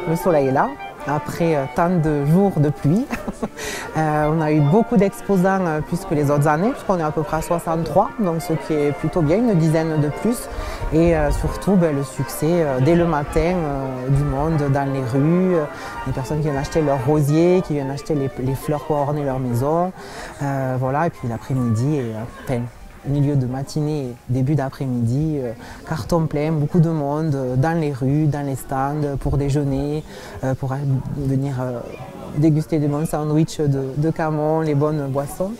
Le soleil est là, après tant de jours de pluie. On a eu beaucoup d'exposants plus que les autres années, puisqu'on est à peu près à 63, donc ce qui est plutôt bien, une dizaine de plus. Et surtout le succès dès le matin du monde dans les rues, les personnes qui viennent acheter leurs rosiers, qui viennent acheter les fleurs pour orner leur maison. Voilà, et puis l'après-midi, milieu de matinée, début d'après-midi, carton plein, beaucoup de monde dans les rues, dans les stands pour déjeuner, pour venir déguster des bons sandwichs de Camon, les bonnes boissons.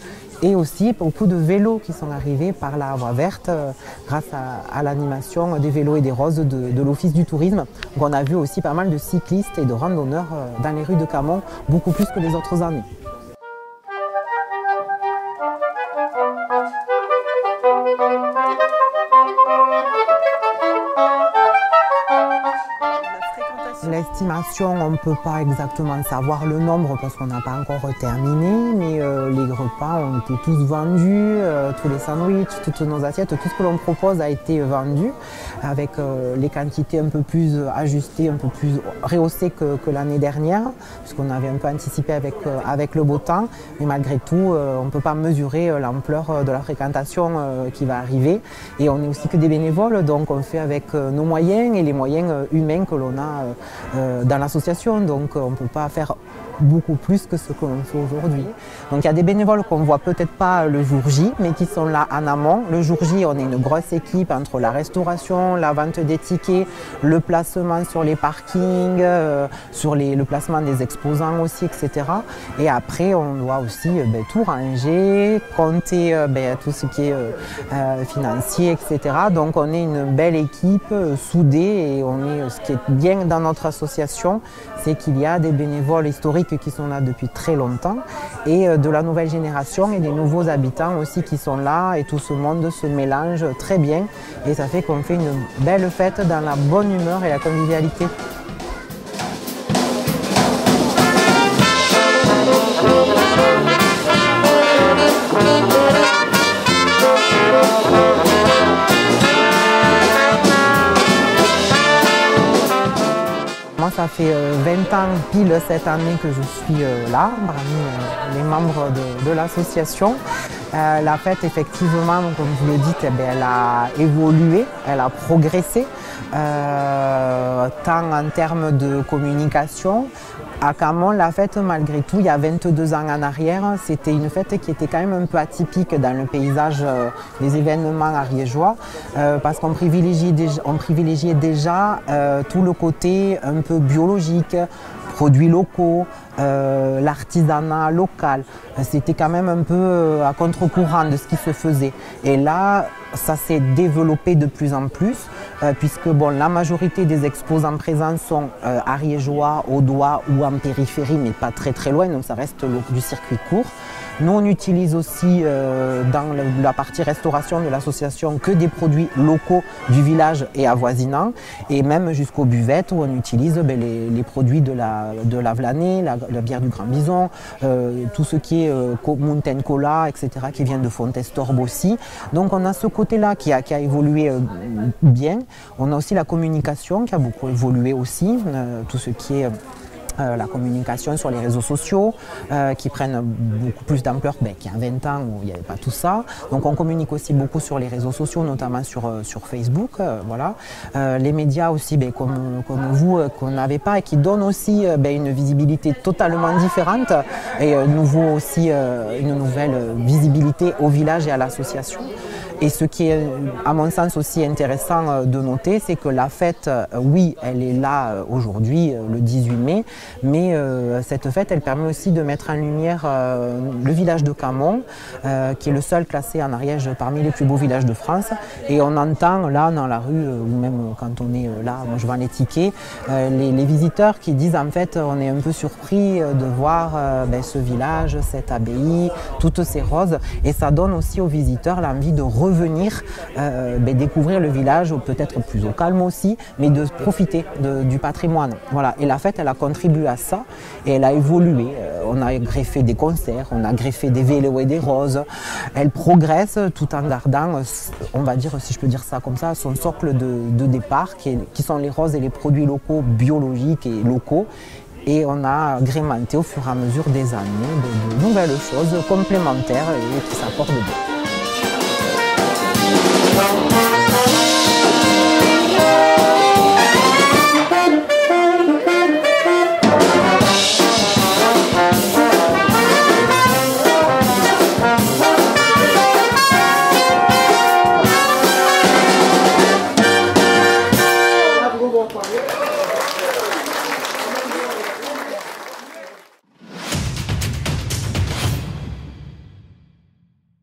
Et aussi beaucoup de vélos qui sont arrivés par la voie verte grâce à l'animation des vélos et des roses de l'Office du tourisme. Donc on a vu aussi pas mal de cyclistes et de randonneurs dans les rues de Camon, beaucoup plus que les autres années. L'estimation, on ne peut pas exactement savoir le nombre parce qu'on n'a pas encore terminé, mais les repas ont été tous vendus, tous les sandwichs, toutes nos assiettes, tout ce que l'on propose a été vendu avec les quantités un peu plus ajustées, un peu plus rehaussées que l'année dernière, puisqu'on avait un peu anticipé avec le beau temps, mais malgré tout, on ne peut pas mesurer l'ampleur de la fréquentation qui va arriver. Et on n'est aussi que des bénévoles, donc on fait avec nos moyens et les moyens humains que l'on a dans l'association, donc on ne peut pas faire beaucoup plus que ce que l'on fait aujourd'hui. Donc il y a des bénévoles qu'on ne voit peut-être pas le jour J, mais qui sont là en amont. Le jour J, on est une grosse équipe entre la restauration, la vente des tickets, le placement sur les parkings, le placement des exposants aussi, etc. Et après, on doit aussi tout ranger, compter tout ce qui est financier, etc. Donc on est une belle équipe soudée et ce qui est bien dans notre association, c'est qu'il y a des bénévoles historiques qui sont là depuis très longtemps et de la nouvelle génération et des nouveaux habitants aussi qui sont là et tout ce monde se mélange très bien et ça fait qu'on fait une belle fête dans la bonne humeur et la convivialité. Moi, ça fait 20 ans pile cette année que je suis là, parmi les membres de l'association. La fête, effectivement, comme vous le dites, elle a évolué, elle a progressé, tant en termes de communication. À Camon, la fête, malgré tout, il y a 22 ans en arrière, c'était une fête qui était quand même un peu atypique dans le paysage des événements ariégeois, parce qu'on privilégiait déjà tout le côté un peu biologique, produits locaux, l'artisanat local. C'était quand même un peu à contre-courant de ce qui se faisait. Et là, ça s'est développé de plus en plus, puisque la majorité des exposants présents sont ariégeois, audois ou en périphérie, mais pas très très loin, donc ça reste du circuit court. Nous, on utilise aussi dans la partie restauration de l'association que des produits locaux du village et avoisinants, et même jusqu'aux buvettes où on utilise les produits de la Vlanée, la bière du Grand Bison, tout ce qui est Mountain Cola, etc., qui vient de Fontestorbe aussi. Donc on a ce côté-là qui a évolué bien. On a aussi la communication qui a beaucoup évolué aussi, tout ce qui est la communication sur les réseaux sociaux qui prennent beaucoup plus d'ampleur qu'il y a 20 ans où il n'y avait pas tout ça. Donc on communique aussi beaucoup sur les réseaux sociaux, notamment sur Facebook. Voilà. Les médias aussi, comme vous, qu'on n'avait pas et qui donnent aussi une visibilité totalement différente et une nouvelle visibilité au village et à l'association. Et ce qui est à mon sens aussi intéressant de noter, c'est que la fête, oui, elle est là aujourd'hui, le 18 mai, mais cette fête, elle permet aussi de mettre en lumière le village de Camon, qui est le seul classé en Ariège parmi les plus beaux villages de France. Et on entend là dans la rue, ou même quand on est là, moi je vends les tickets, les visiteurs qui disent en fait on est un peu surpris de voir ce village, cette abbaye, toutes ces roses, et ça donne aussi aux visiteurs l'envie de revenir découvrir le village, peut-être plus au calme aussi, mais de profiter du patrimoine. Voilà. Et la fête, elle a contribué à ça et elle a évolué. On a greffé des concerts, on a greffé des vélos et des roses. Elle progresse tout en gardant, on va dire, si je peux dire ça comme ça, son socle de départ qui sont les roses et les produits locaux, biologiques et locaux. Et on a agrémenté au fur et à mesure des années de nouvelles choses complémentaires et qui s'apportent bien.